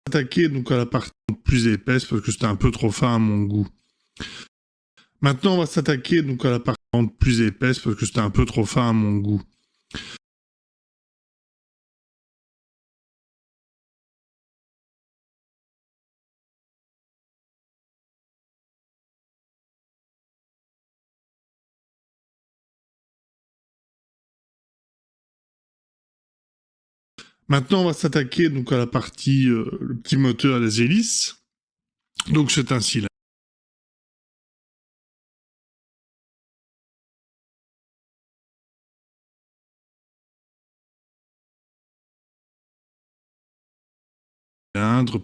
Attaquer donc à la partie plus épaisse parce que c'était un peu trop fin à mon goût. Maintenant, on va s'attaquer donc à la partie plus épaisse parce que c'était un peu trop fin à mon goût. Maintenant, on va s'attaquer donc à la partie le petit moteur des hélices. Donc c'est un cylindre.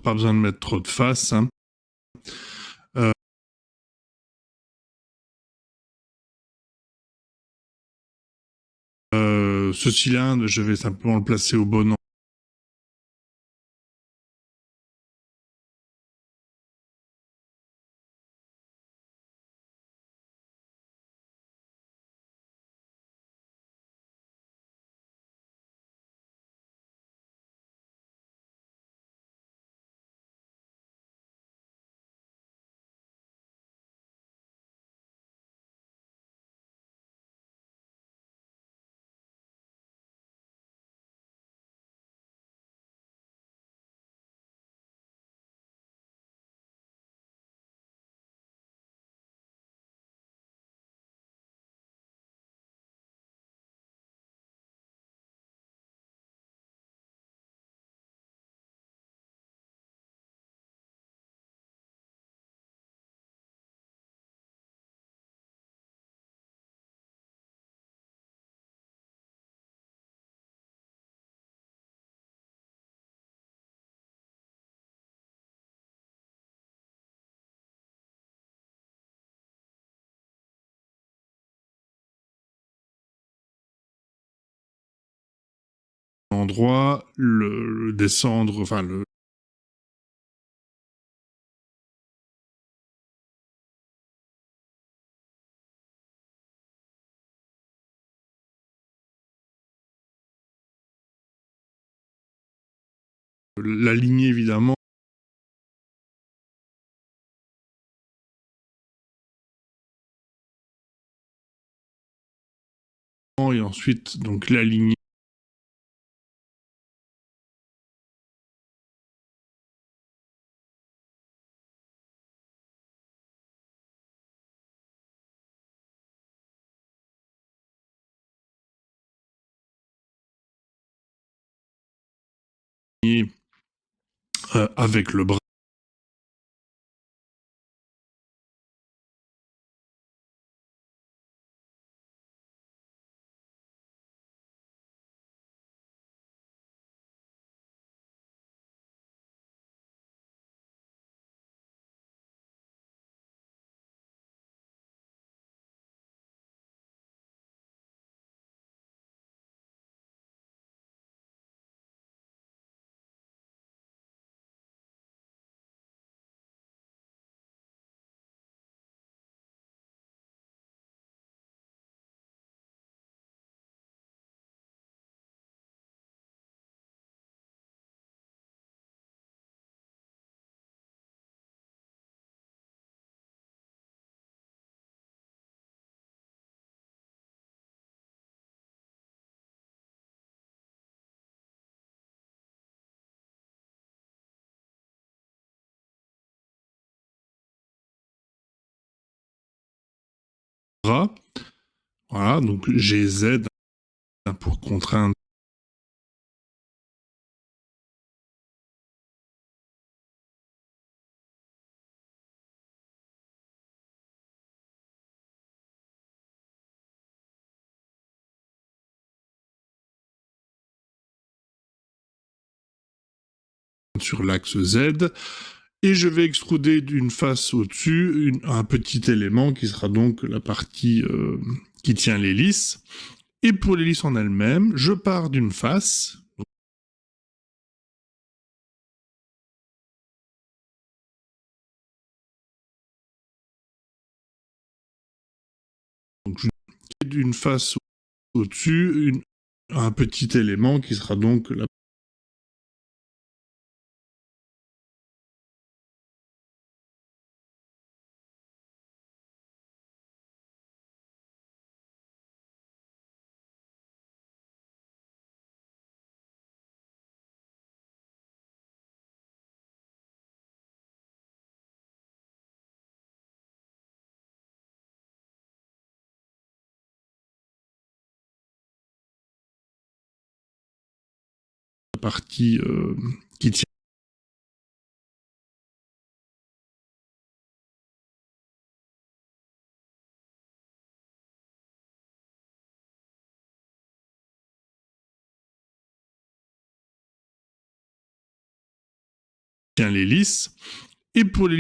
Pas besoin de mettre trop de face. Hein. Ce cylindre, je vais simplement le placer au bon endroit, le descendre, enfin le l'aligner évidemment. Et ensuite donc l'aligner. Avec le bras. Voilà, donc GZ pour contraindre. Sur l'axe Z, et je vais extruder d'une face au-dessus un petit élément qui sera donc la partie qui tient l'hélice. Et pour l'hélice en elle-même, je pars d'une face. Donc d'une face au-dessus un petit élément qui sera donc la partie qui tient l'hélice. Et pour les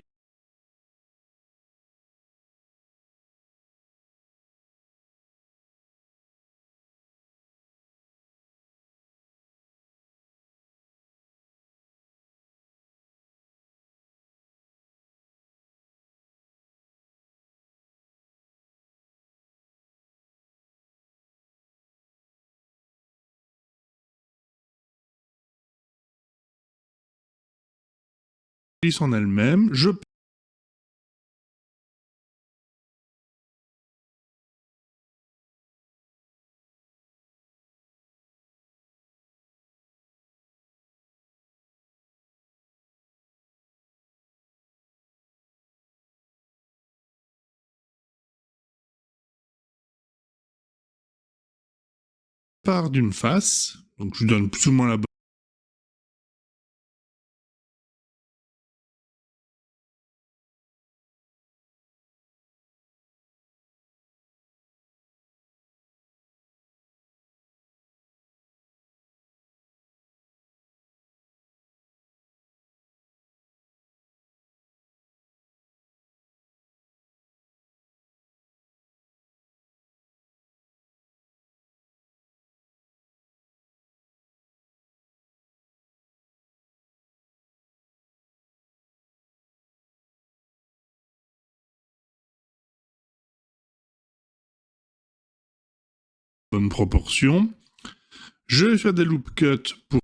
hélices en elles-mêmes, je pars d'une face, donc je donne plus ou moins la bonne proportion. Je vais faire des loop cuts pour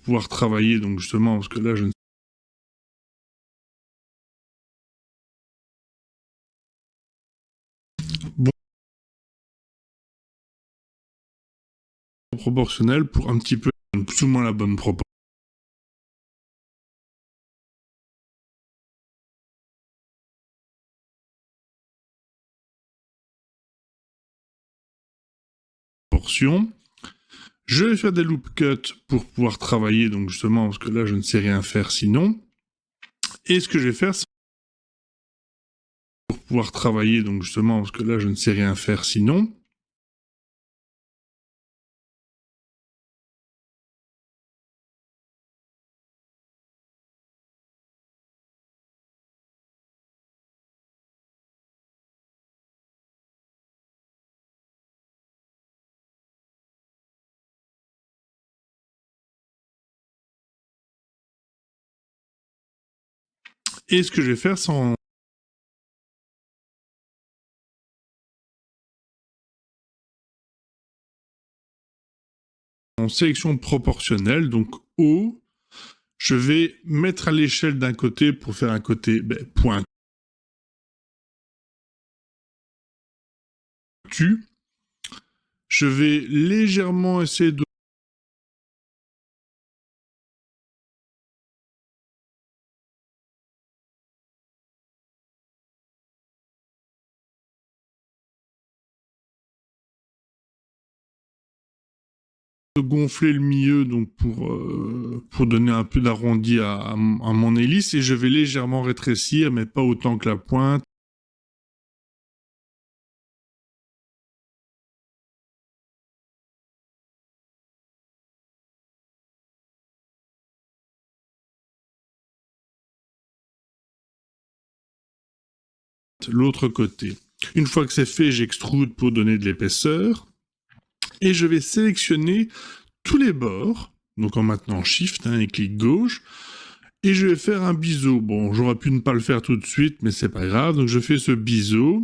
pouvoir travailler, donc justement, parce que là, je ne bon proportionnel pour un petit peu plus ou moins la bonne proportion. Je vais faire des loop cuts pour pouvoir travailler, donc justement, parce que là, je ne sais rien faire sinon. Et ce que je vais faire, c'est pour pouvoir travailler, donc justement, parce que là, je ne sais rien faire sinon. Et ce que je vais faire, c'est en sélection proportionnelle, donc haut, je vais mettre à l'échelle d'un côté pour faire un côté pointu. Je vais légèrement essayer de gonfler le milieu donc pour donner un peu d'arrondi à mon hélice, et je vais légèrement rétrécir, mais pas autant que la pointe. L'autre côté. Une fois que c'est fait, j'extrude pour donner de l'épaisseur, et je vais sélectionner tous les bords, donc en maintenant Shift et clic gauche, et je vais faire un biseau. Bon, j'aurais pu ne pas le faire tout de suite, mais c'est pas grave, donc je fais ce biseau,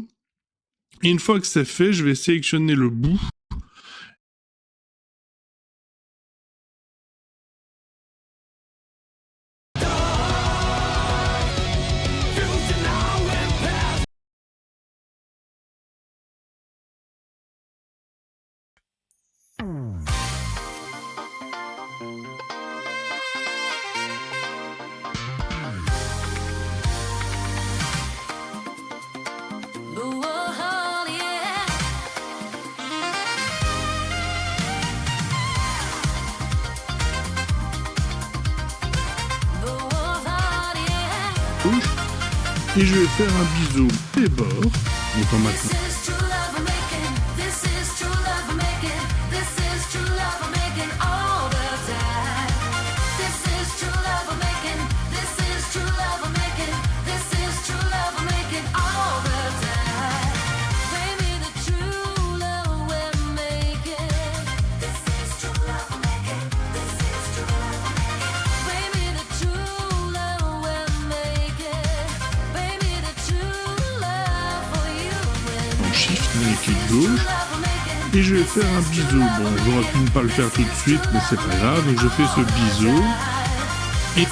et une fois que c'est fait, je vais sélectionner le bout gauche. Et je vais faire un biseau des bords. Donc en maintenant. Clic gauche et je vais faire un biseau. Bon, j'aurais pu ne pas le faire tout de suite, mais c'est pas grave. Donc je fais ce biseau et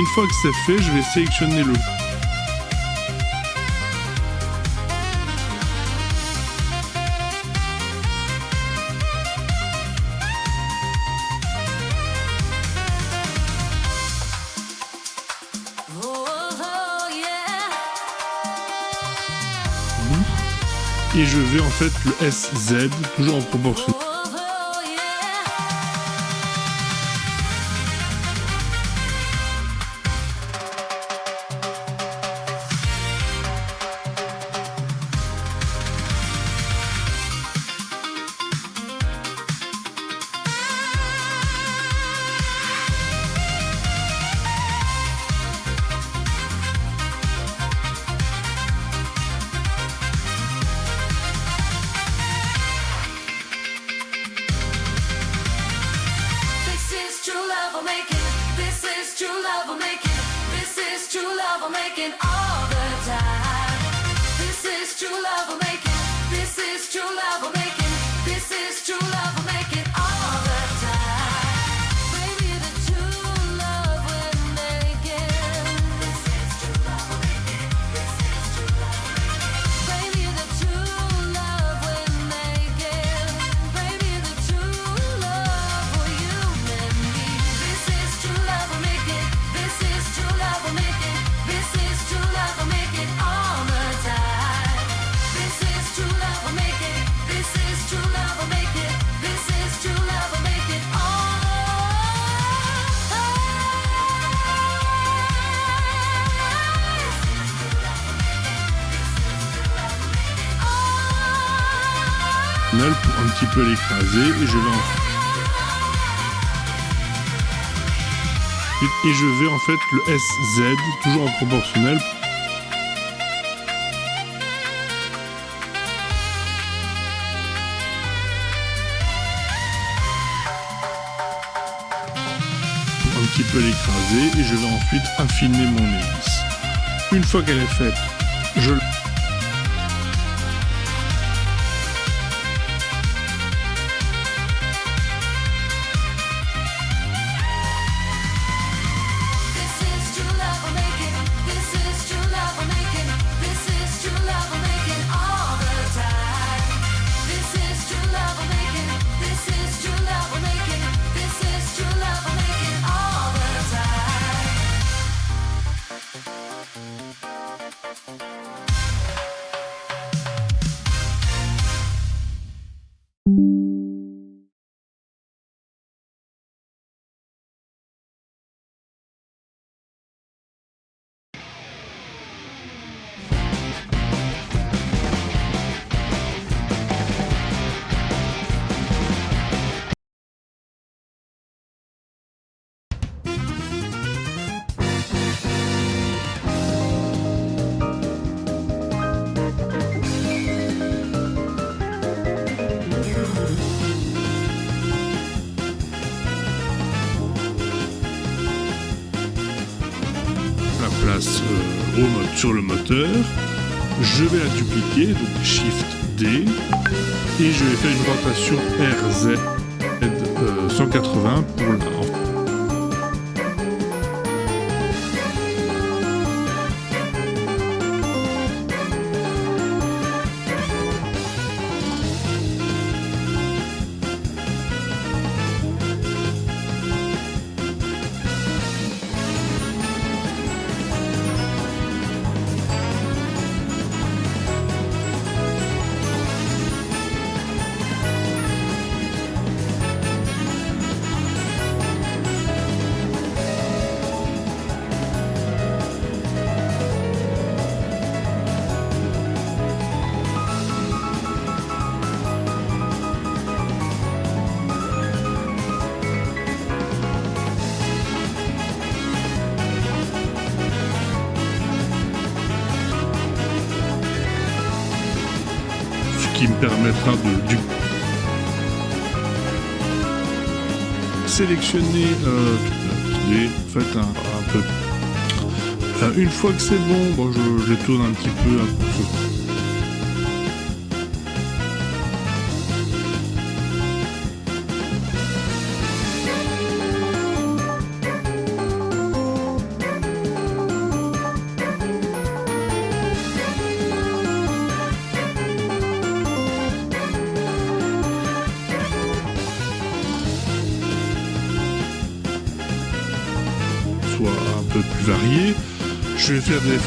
une fois que c'est fait, je vais sélectionner le et je vais en fait le SZ, toujours en proportion. Pour un petit peu l'écraser et je vais en fait le SZ toujours en proportionnel. Pour un petit peu l'écraser et je vais ensuite affiner mon hélice. Une fois qu'elle est faite, je place sur le moteur, je vais la dupliquer, donc Shift D, et je vais faire une rotation RZ 180 pour la... qui me permettra de sélectionner en fait un peu. Une fois que c'est bon, je les tourne un petit peu soit un peu plus varié. Je vais faire des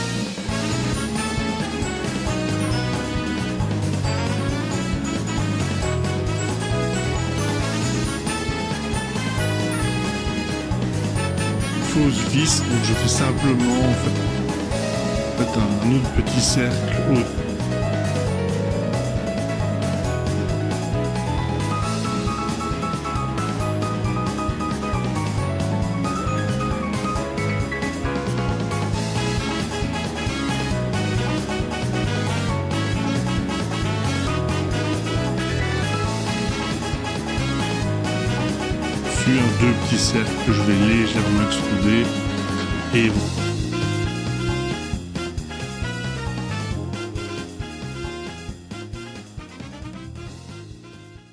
fausses vis, donc je fais simplement en fait un autre petit cercle autour. Deux petits cercles que je vais légèrement extruder et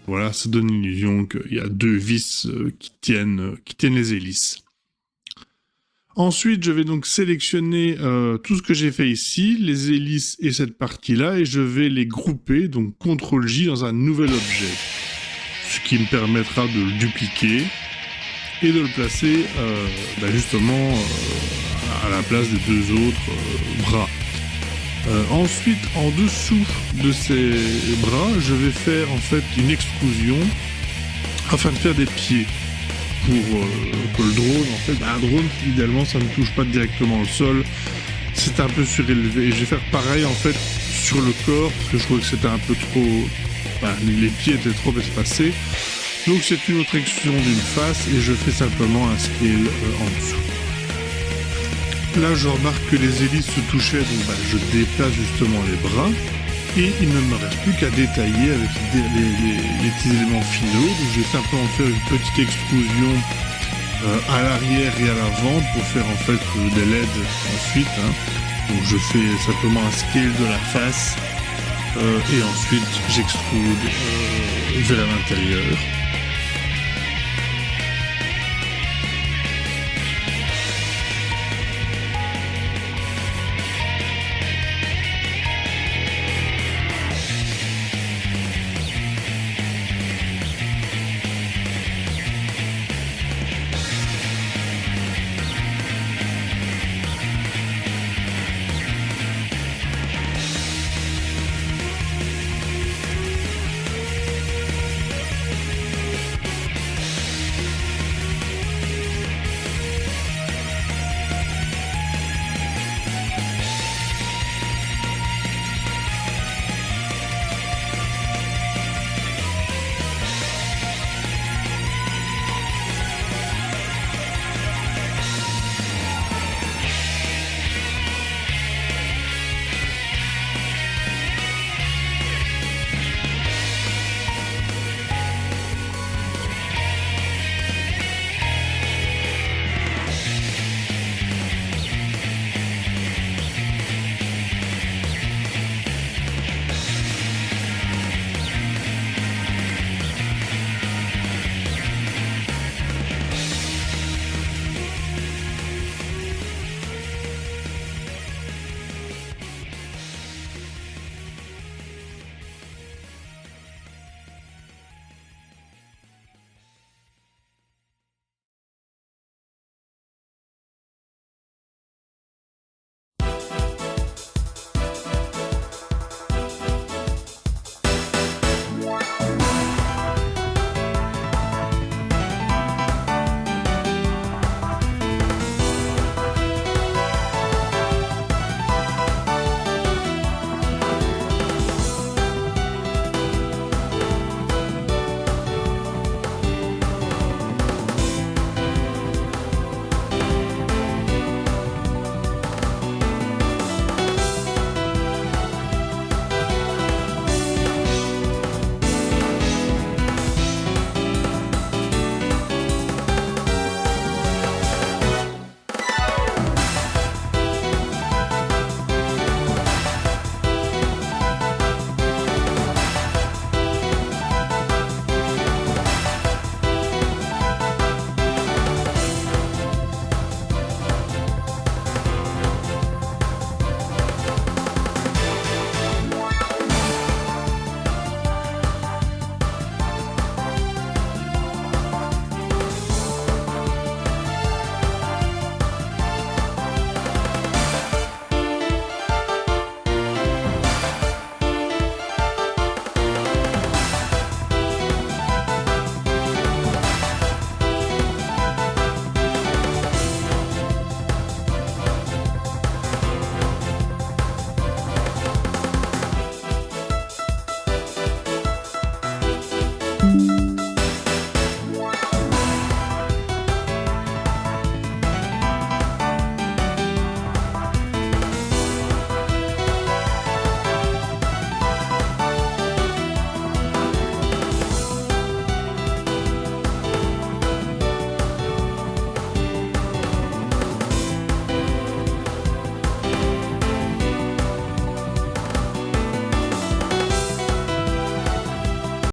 voilà, ça donne l'illusion qu'il y a deux vis qui tiennent les hélices. Ensuite, je vais donc sélectionner tout ce que j'ai fait ici, les hélices et cette partie-là, et je vais les grouper, donc CTRL-J dans un nouvel objet, ce qui me permettra de le dupliquer et de le placer justement à la place des deux autres bras. Ensuite, en dessous de ces bras, je vais faire en fait une extrusion afin de faire des pieds pour que le drone, en fait, un drone, idéalement, ça ne touche pas directement le sol, c'est un peu surélevé. Et je vais faire pareil en fait sur le corps parce que je trouvais que c'était un peu trop, les pieds étaient trop espacés. Donc c'est une autre extrusion d'une face et je fais simplement un scale en dessous. Là je remarque que les hélices se touchaient, donc je déplace justement les bras et il ne me reste plus qu'à détailler avec les petits éléments finaux. Donc je vais simplement faire une petite extrusion à l'arrière et à l'avant pour faire en fait des LED ensuite. Donc je fais simplement un scale de la face et ensuite j'extrude vers l'intérieur.